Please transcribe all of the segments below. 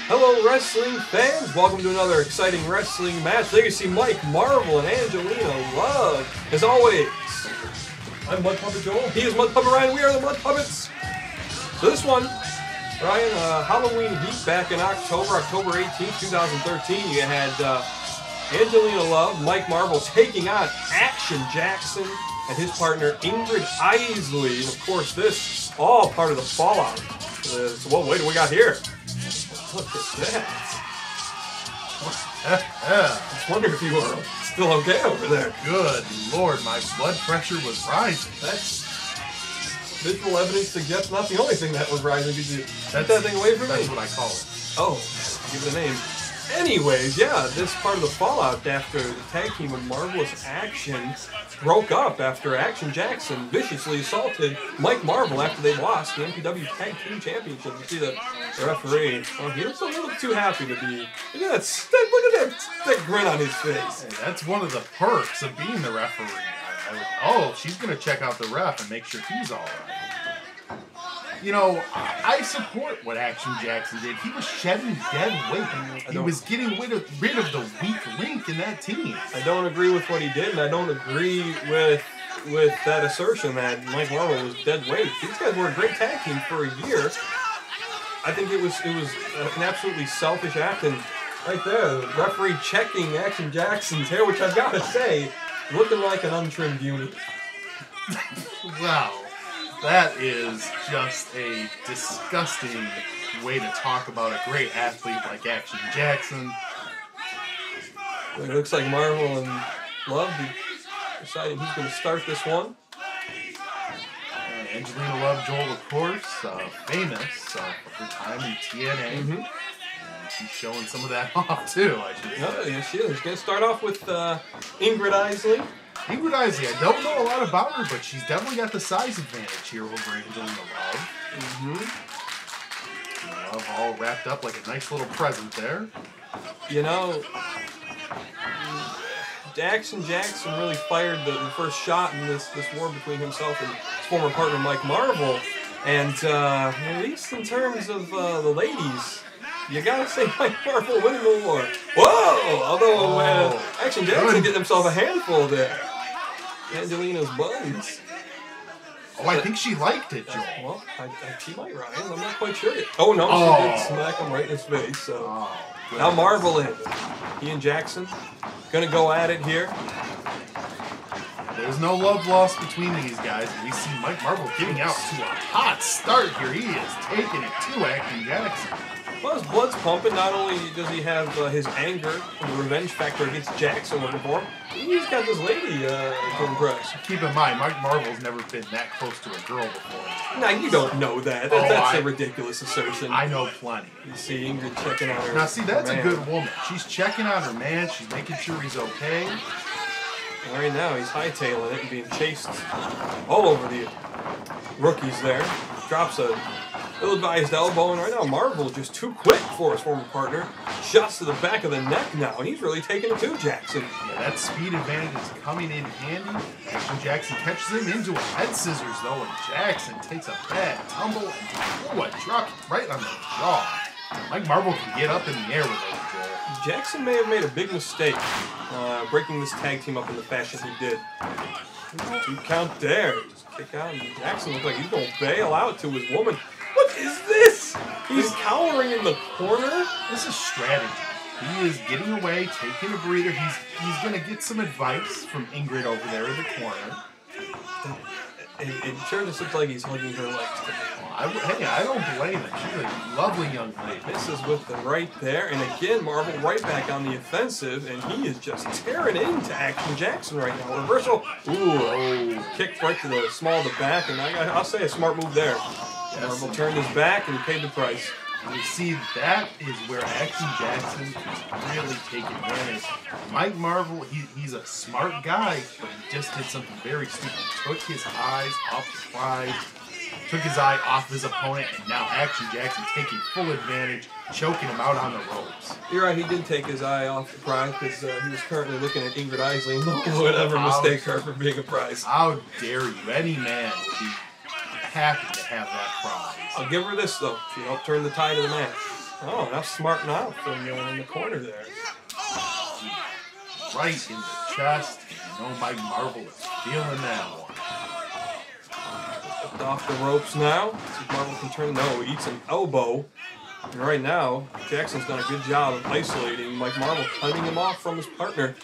Hello wrestling fans, welcome to another exciting wrestling match. There you see Mike Marvel and Angelina Love. As always, I'm Mud Puppet Joel, he is Mud Puppet Ryan, we are the Mud Puppets. So this one, Ryan, Halloween Heat back in October 18th, 2013. You had Angelina Love, Mike Marvel taking on Action Jackson and his partner Ingrid Isley. And of course this, all part of the fallout. So what do we got here? Look at that. I was wondering if you were still okay over there. Good Lord, my blood pressure was rising. That's visual evidence suggests not the only thing that was rising. Did you take that thing away from me? That's what I call it. Oh, give it a name. Anyways, yeah, this part of the fallout after the tag team of Marvelous Action broke up after Action Jackson viciously assaulted Mike Marvel after they lost the MPW Tag Team Championship. You see the referee. Oh, he looks a little too happy to be. Look at that grin on his face. Hey, that's one of the perks of being the referee. Oh, she's going to check out the ref and make sure he's all right. You know, I support what Action Jackson did. He was shedding dead weight. He was getting rid of the weak link in that team. I don't agree with what he did, and I don't agree with that assertion that Mike Marvel was dead weight. These guys were a great tag team for a year. I think it was an absolutely selfish act, and right there, the referee checking Action Jackson's hair, which I've got to say, looking like an untrimmed unit. Wow. That is just a disgusting way to talk about a great athlete like Action Jackson. It looks like Marvel and Love deciding who's going to start this one. Angelina Love, Joel, of course, famous for her time in TNA. Mm-hmm. And she's showing some of that off too, I should say. Oh, yes, she is. She's going to start off with Ingrid Isley. Ingrid Isley, I don't know a lot about her, but she's definitely got the size advantage here over Angelina Love. Mm-hmm. Love all wrapped up like a nice little present there. You know, Action Jackson really fired the first shot in this war between himself and his former partner Mike Marvel. And at least in terms of the ladies, you gotta say Mike Marvel winning the war. Whoa! Although Action Jackson getting himself a handful there. Angelina's buns. Oh, I think she liked it, Joel. Well, she might, Ryan. I'm not quite sure yet. Oh, no, she did smack him right in his face. So now Marvel in. He and Jackson gonna go at it here. There's no love lost between these guys. We see Mike Marvel getting out to a hot start here. He is taking it to Action Jackson. Well, his blood's pumping. Not only does he have his anger and the revenge factor against Jackson looking for him, he's got this lady to impress. Keep in mind, Mike Marvel's never been that close to a girl before. Now, you don't know that. That's a ridiculous assertion. I know plenty. You see Ingrid checking on her. Now, see, that's a good woman. She's checking on her man. She's making sure he's okay. Right now, he's hightailing it and being chased all over the rookies there. Drops a ill-advised elbow, and right now Marvel just too quick for his former partner. Shots to the back of the neck now, and he's really taking it to Jackson. Yeah, that speed advantage is coming in handy. Action Jackson catches him into a head scissors, though, and Jackson takes a bad tumble and a drop right on the jaw. Mike Marvel can get up in the air with those, Joel. Jackson may have made a big mistake breaking this tag team up in the fashion he did. 2 count there. Just kick out, and Jackson looks like he's going to bail out to his woman. What is this? He's cowering in the corner? This is strategy. He is getting away, taking a breather. He's going to get some advice from Ingrid over there in the corner. It sure just looks like he's hugging her legs today. Hey, I don't blame him. She's a lovely young lady. This is with the right there, and again, Marvel right back on the offensive, and he is just tearing into Action Jackson right now. Reversal. Ooh, kick right to the small of the back, and I'll say a smart move there. Yes. Marvel turned his back, and he paid the price. You see, that is where Action Jackson can really take advantage. Mike Marvel, he's a smart guy, but he just did something very stupid. He took his eyes off the prize, took his eye off his opponent, and now Action Jackson taking full advantage, choking him out on the ropes. You're right, he did take his eye off the prize because he was currently looking at Ingrid Isley and no one would ever mistake her for being a prize. How dare you? Any man would be happy to have that prize. I'll give her this, though. She helped turn the tide of the match. Oh, now smarting out in the corner there. Right in the chest. You know Mike Marvel is feeling that one. Flipped off the ropes now. See if Marvel can turn. No, he eats an elbow. And right now, Jackson's done a good job of isolating Mike Marvel, cutting him off from his partner.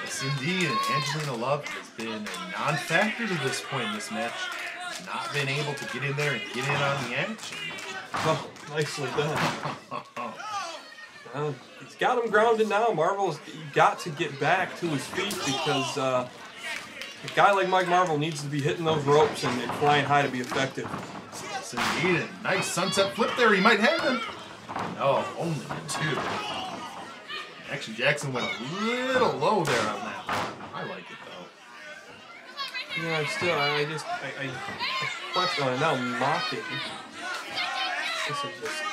Yes, indeed. And Angelina Love has been a non-factor to this point in this match. Not been able to get in there and get in on the action. Oh, nicely done. He's got him grounded now. Marvel's got to get back to his feet because a guy like Mike Marvel needs to be hitting those ropes and flying high to be effective. Yes, indeed. A nice sunset flip there. He might have him. No, only two. Action Jackson went a little low there on that one. I like it though. Yeah, I question on it now. Mocking. This is just.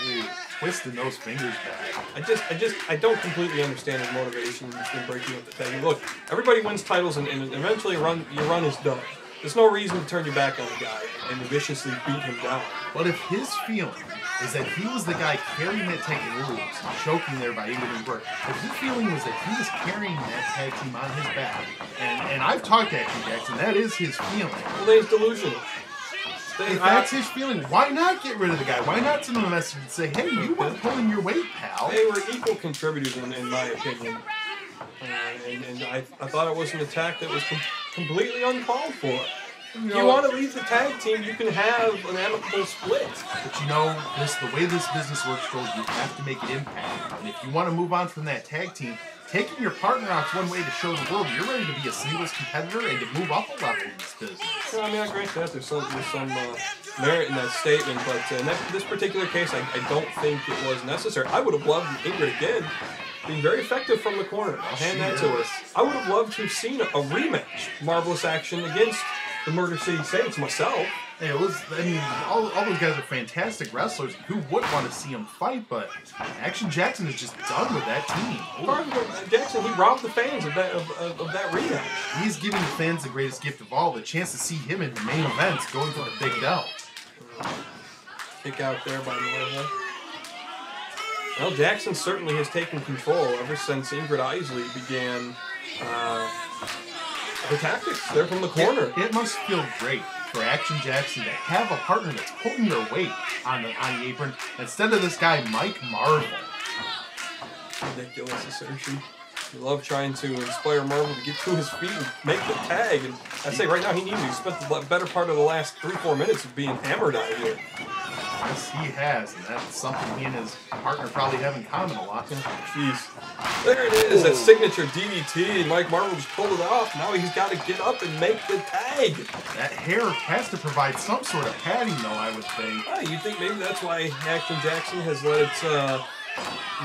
Ooh, twisting those fingers back. I don't completely understand his motivation in breaking up the tag. Look, everybody wins titles, and eventually your run is done. There's no reason to turn your back on the guy and viciously beat him down. But if his feeling is that he was the guy carrying that tag in rules, choking there by Ingrid and Burke, if his feeling was that he was carrying that tag team on his back, and I've talked to Action Jackson, that is his feeling. Well, then he's delusional. If that's his feeling, why not get rid of the guy? Why not send him a message and say, hey, you weren't pulling your weight, pal? They were equal contributors, in my opinion. And I thought it was an attack that was completely uncalled for. If you want to leave the tag team, you can have an amicable split. But you know, the way this business works, Joel, you have to make it impact. And if you want to move on from that tag team, taking your partner out is one way to show the world you're ready to be a singles competitor and to move up a level in this business. Yeah, I mean, I agree with that. There's some merit in that statement, but in this particular case, I don't think it was necessary. I would have loved Ingrid again, being very effective from the corner. I'll hand that to her. I would have loved to have seen a rematch, Marvelous Action against the Murder City Saints myself. Hey, it was, I mean, all those guys are fantastic wrestlers. Who would want to see them fight? But Action Jackson is just done with that team. Jackson, he robbed the fans of that rematch. He's giving the fans the greatest gift of all, the chance to see him in the main events going for the big belt. Kick out there by Marvel. Well, Jackson certainly has taken control ever since Ingrid Isley began her tactics there from the corner. It must feel great for Action Jackson to have a partner that's pulling their weight on the apron instead of this guy, Mike Marvel. Ridiculous assertion. You love trying to inspire Marvel to get to his feet and make the tag. And I say right now he needs to. He spent the better part of the last 3-4 minutes of being hammered out here. Yes, he has, and that's something he and his partner probably have in common a lot. Jeez. There it is, that signature DDT, and Mike Marvel just pulled it off. Now he's got to get up and make the tag. That hair has to provide some sort of padding, though, I would think. You think maybe that's why Action Jackson has let it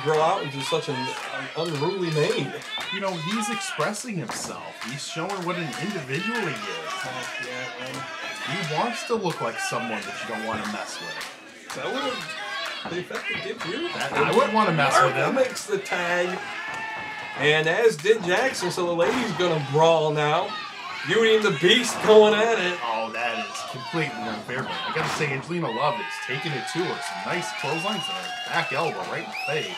grow out into such an unruly mane. You know, he's expressing himself. He's showing what an individual he is. He wants to look like someone that you don't want to mess with. That would have the effect it did you. I wouldn't want to mess with him. Makes the tag. And as did Jackson, so the lady's going to brawl now. Beauty and the Beast going at it. Oh, that is completely unfair. But I got to say, Angelina Love is taking it to her. Some nice clotheslines and a back elbow right in the face.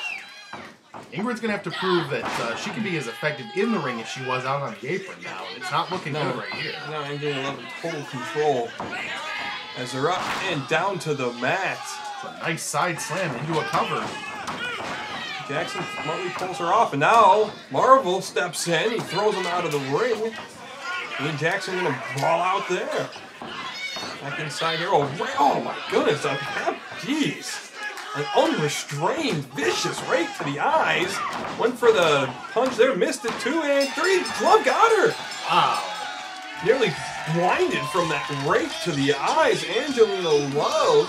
Ingrid's going to have to prove that she can be as effective in the ring as she was out on the apron now. It's not looking good right here. Now Angelina Love in total control as they're up and down to the mat. It's a nice side slam into a cover. Jackson smartly pulls her off, and now Marvel steps in. He throws him out of the ring. And then Jackson going to brawl out there. Back inside here. Oh my goodness. Jeez. An unrestrained, vicious rake to the eyes. Went for the punch there, missed it 2 and 3. Glove got her. Wow. Nearly blinded from that rake to the eyes. Angelina Love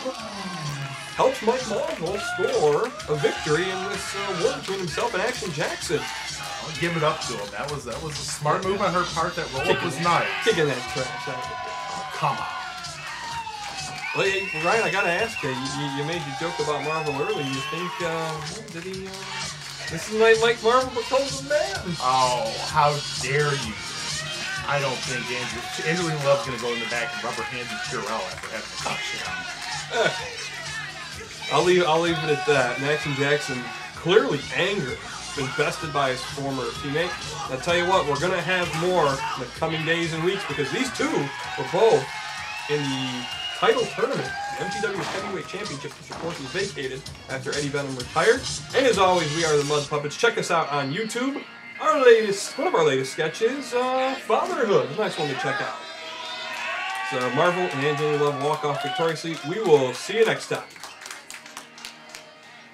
helps Mike Marvel score a victory in this war between himself and Action Jackson. I'll give it up to him. That was a smart move on her part. That roll-up was nice. Kicking that trash out. Oh, come on. Well, Ryan, I gotta ask you. You made your joke about Marvel earlier. You think did he? This is Mike Marvel becomes a man. Oh, how dare you! I don't think Angelina Love's gonna go in the back and rubber hand Purell after having a touchdown. I'll leave it at that. And Action Jackson clearly angry. Been bested by his former teammate. And I'll tell you what, we're going to have more in the coming days and weeks because these two were both in the title tournament. The MTW Heavyweight Championship, which of course was vacated after Eddie Venom retired. And as always, we are the Mud Puppets. Check us out on YouTube. One of our latest sketches, Fatherhood. A nice one to check out. So Marvel and Angelina Love walk off victoriously. We will see you next time.